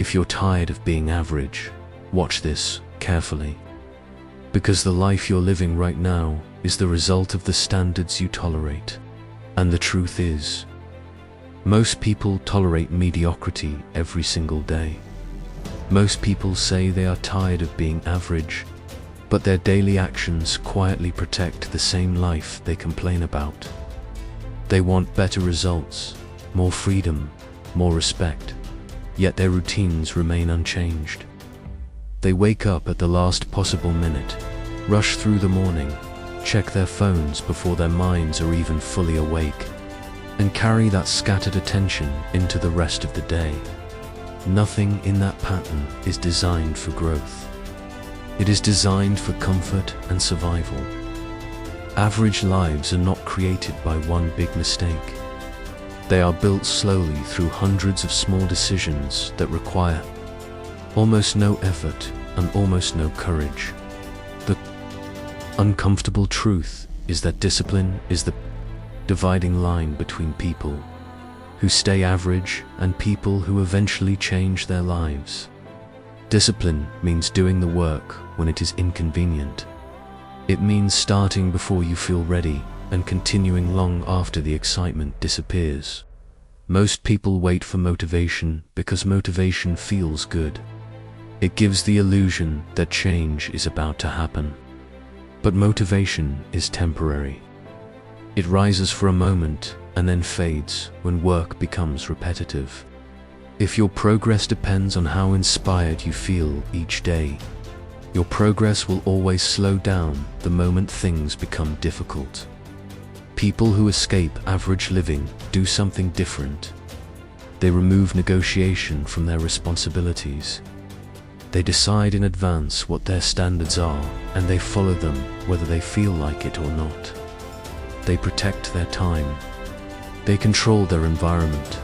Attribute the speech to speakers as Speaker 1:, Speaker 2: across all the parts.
Speaker 1: If you're tired of being average, watch this carefully. Because the life you're living right now is the result of the standards you tolerate. And the truth is, most people tolerate mediocrity every single day. Most people say they are tired of being average, but their daily actions quietly protect the same life they complain about. They want better results, more freedom, more respect, yet their routines remain unchanged. They wake up at the last possible minute, rush through the morning, check their phones before their minds are even fully awake, and carry that scattered attention into the rest of the day. Nothing in that pattern is designed for growth. It is designed for comfort and survival. Average lives are not created by one big mistake. They are built slowly through hundreds of small decisions that require almost no effort and almost no courage. The uncomfortable truth is that discipline is the dividing line between people who stay average and people who eventually change their lives. Discipline means doing the work when it is inconvenient. It means starting before you feel ready and continuing long after the excitement disappears. Most people wait for motivation because motivation feels good. It gives the illusion that change is about to happen. But motivation is temporary. It rises for a moment and then fades when work becomes repetitive. If your progress depends on how inspired you feel each day, your progress will always slow down the moment things become difficult. People who escape average living do something different. They remove negotiation from their responsibilities. They decide in advance what their standards are, and they follow them whether they feel like it or not. They protect their time. They control their environment.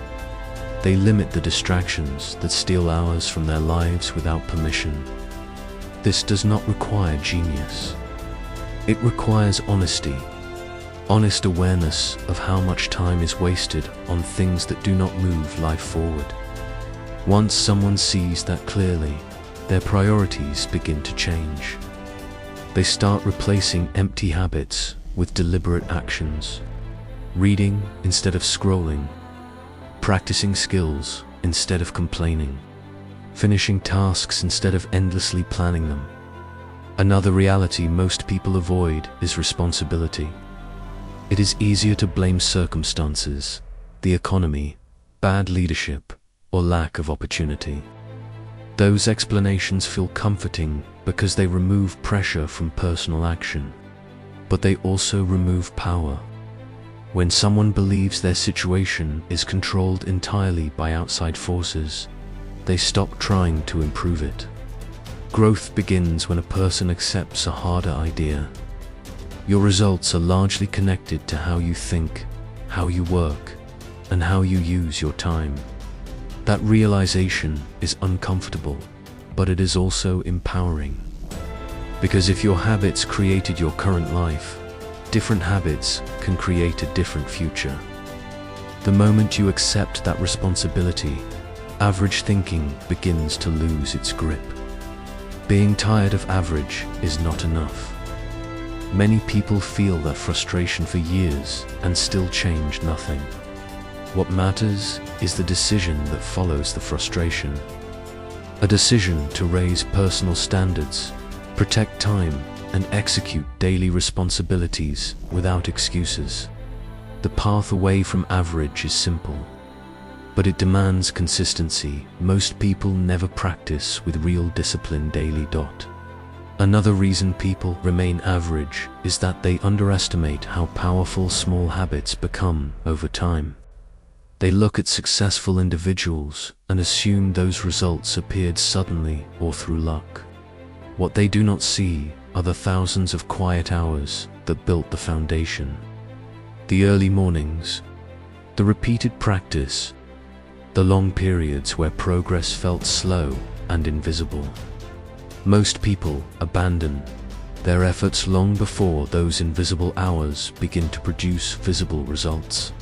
Speaker 1: They limit the distractions that steal hours from their lives without permission. This does not require genius. It requires honesty. Honest awareness of how much time is wasted on things that do not move life forward. Once someone sees that clearly, their priorities begin to change. They start replacing empty habits with deliberate actions. Reading instead of scrolling. Practicing skills instead of complaining. Finishing tasks instead of endlessly planning them. Another reality most people avoid is responsibility. It is easier to blame circumstances, the economy, bad leadership, or lack of opportunity. Those explanations feel comforting because they remove pressure from personal action, but they also remove power. When someone believes their situation is controlled entirely by outside forces, they stop trying to improve it. Growth begins when a person accepts a harder idea. Your results are largely connected to how you think, how you work, and how you use your time. That realization is uncomfortable, but it is also empowering. Because if your habits created your current life, different habits can create a different future. The moment you accept that responsibility, average thinking begins to lose its grip. Being tired of average is not enough. Many people feel that frustration for years and still change nothing. What matters is the decision that follows the frustration. A decision to raise personal standards, protect time, and execute daily responsibilities without excuses. The path away from average is simple, but it demands consistency most people never practice with real discipline daily. Another reason people remain average is that they underestimate how powerful small habits become over time. They look at successful individuals and assume those results appeared suddenly or through luck. What they do not see are the thousands of quiet hours that built the foundation. The early mornings, the repeated practice, the long periods where progress felt slow and invisible. Most people abandon their efforts long before those invisible hours begin to produce visible results.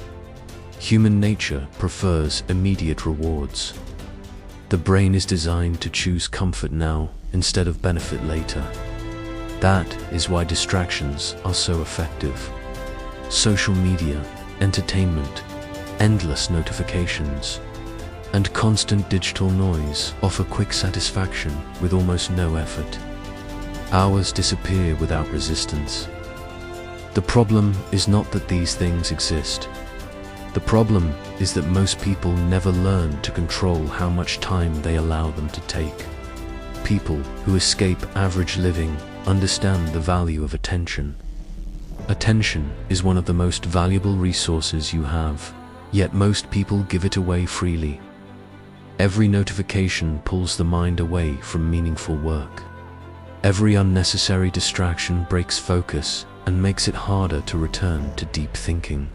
Speaker 1: Human nature prefers immediate rewards. The brain is designed to choose comfort now instead of benefit later. That is why distractions are so effective. Social media, entertainment, endless notifications, and constant digital noise offer quick satisfaction with almost no effort. Hours disappear without resistance. The problem is not that these things exist. The problem is that most people never learn to control how much time they allow them to take. People who escape average living understand the value of attention. Attention is one of the most valuable resources you have, yet most people give it away freely. Every notification pulls the mind away from meaningful work. Every unnecessary distraction breaks focus and makes it harder to return to deep thinking.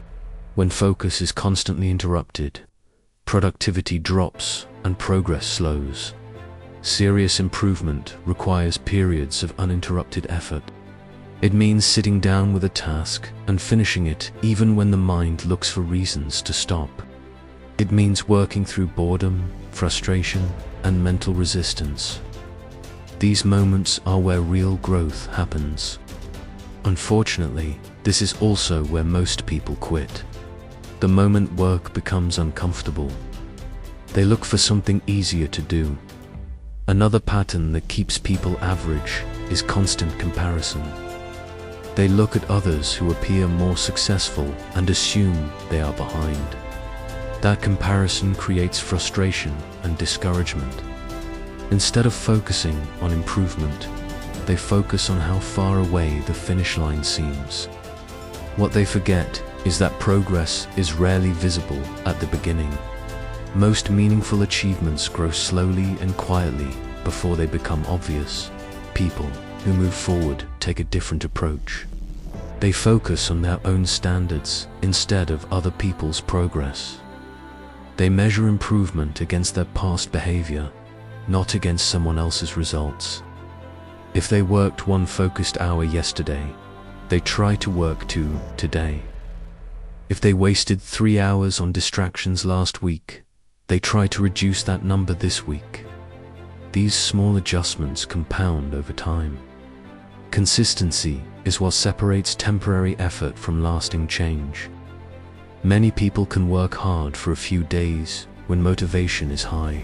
Speaker 1: When focus is constantly interrupted, productivity drops and progress slows. Serious improvement requires periods of uninterrupted effort. It means sitting down with a task and finishing it even when the mind looks for reasons to stop. It means working through boredom, frustration, and mental resistance. These moments are where real growth happens. Unfortunately, this is also where most people quit. The moment work becomes uncomfortable, they look for something easier to do. Another pattern that keeps people average is constant comparison. They look at others who appear more successful and assume they are behind. That comparison creates frustration and discouragement. Instead of focusing on improvement, they focus on how far away the finish line seems. What they forget is that progress is rarely visible at the beginning. Most meaningful achievements grow slowly and quietly before they become obvious. People who move forward take a different approach. They focus on their own standards instead of other people's progress. They measure improvement against their past behavior, not against someone else's results. If they worked one focused hour yesterday, they try to work 2 today. If they wasted 3 hours on distractions last week, they try to reduce that number this week. These small adjustments compound over time. Consistency is what separates temporary effort from lasting change. Many people can work hard for a few days when motivation is high.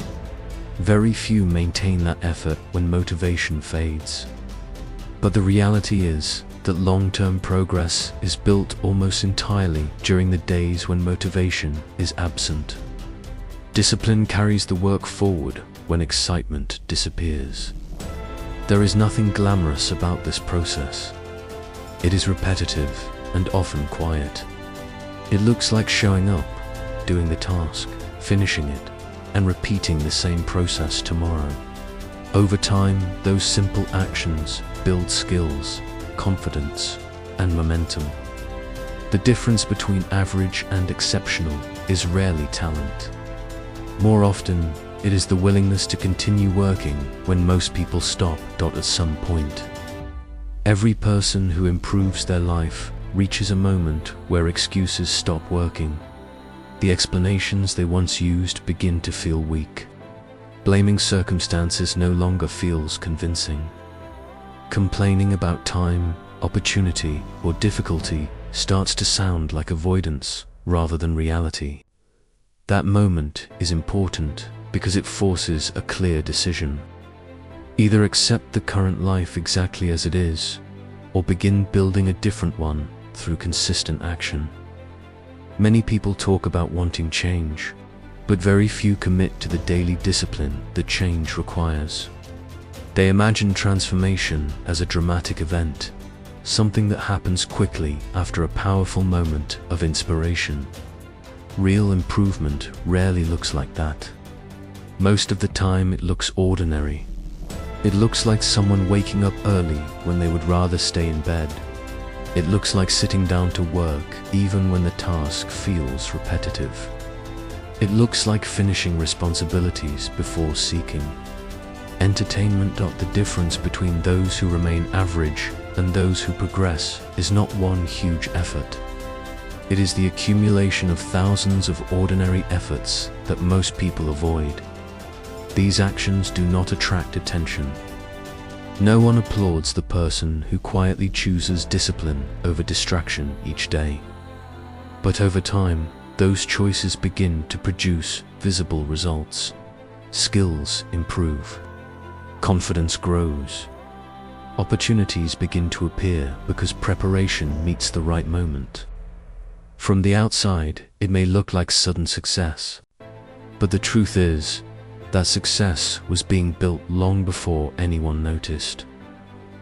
Speaker 1: Very few maintain that effort when motivation fades. But the reality is that long-term progress is built almost entirely during the days when motivation is absent. Discipline carries the work forward when excitement disappears. There is nothing glamorous about this process. It is repetitive and often quiet. It looks like showing up, doing the task, finishing it, and repeating the same process tomorrow. Over time, those simple actions build skills, confidence, and momentum. The difference between average and exceptional is rarely talent. More often, it is the willingness to continue working when most people stop at some point. Every person who improves their life reaches a moment where excuses stop working. The explanations they once used begin to feel weak. Blaming circumstances no longer feels convincing. Complaining about time, opportunity, or difficulty starts to sound like avoidance rather than reality. That moment is important because it forces a clear decision. Either accept the current life exactly as it is, or begin building a different one through consistent action. Many people talk about wanting change, but very few commit to the daily discipline that change requires. They imagine transformation as a dramatic event, something that happens quickly after a powerful moment of inspiration. Real improvement rarely looks like that. Most of the time it looks ordinary. It looks like someone waking up early when they would rather stay in bed. It looks like sitting down to work even when the task feels repetitive. It looks like finishing responsibilities before seeking entertainment. The difference between those who remain average and those who progress is not one huge effort. It is the accumulation of thousands of ordinary efforts that most people avoid. These actions do not attract attention. No one applauds the person who quietly chooses discipline over distraction each day. But over time, those choices begin to produce visible results. Skills improve. Confidence grows. Opportunities begin to appear because preparation meets the right moment. From the outside, it may look like sudden success. But the truth is that success was being built long before anyone noticed.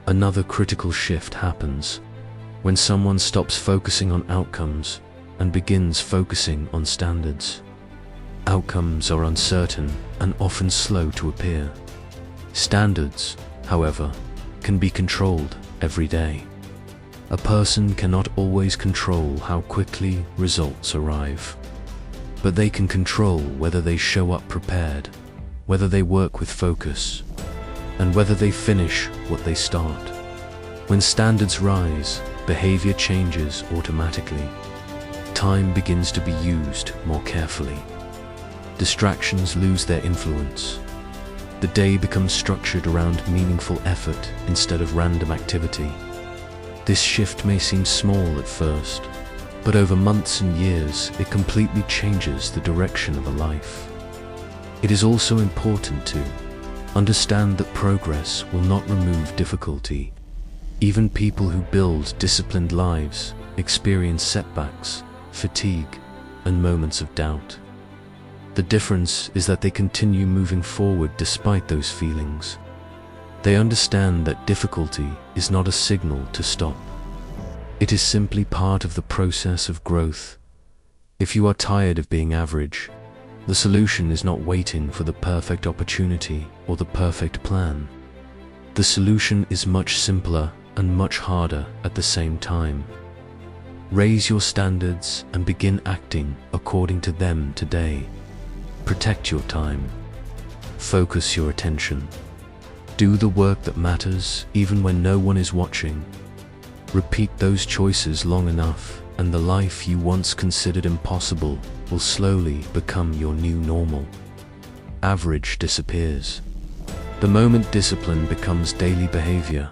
Speaker 1: Another critical shift happens when someone stops focusing on outcomes and begins focusing on standards. Outcomes are uncertain and often slow to appear. Standards, however, can be controlled every day. A person cannot always control how quickly results arrive, but they can control whether they show up prepared, whether they work with focus, and whether they finish what they start. When standards rise, behavior changes automatically. Time begins to be used more carefully. Distractions lose their influence. The day becomes structured around meaningful effort instead of random activity. This shift may seem small at first, but over months and years, it completely changes the direction of a life. It is also important to understand that progress will not remove difficulty. Even people who build disciplined lives experience setbacks, fatigue, and moments of doubt. The difference is that they continue moving forward despite those feelings. They understand that difficulty is not a signal to stop. It is simply part of the process of growth. If you are tired of being average, the solution is not waiting for the perfect opportunity or the perfect plan. The solution is much simpler and much harder at the same time. Raise your standards and begin acting according to them today. Protect your time. Focus your attention. Do the work that matters even when no one is watching. Repeat those choices long enough, and the life you once considered impossible will slowly become your new normal. Average disappears. The moment discipline becomes daily behavior,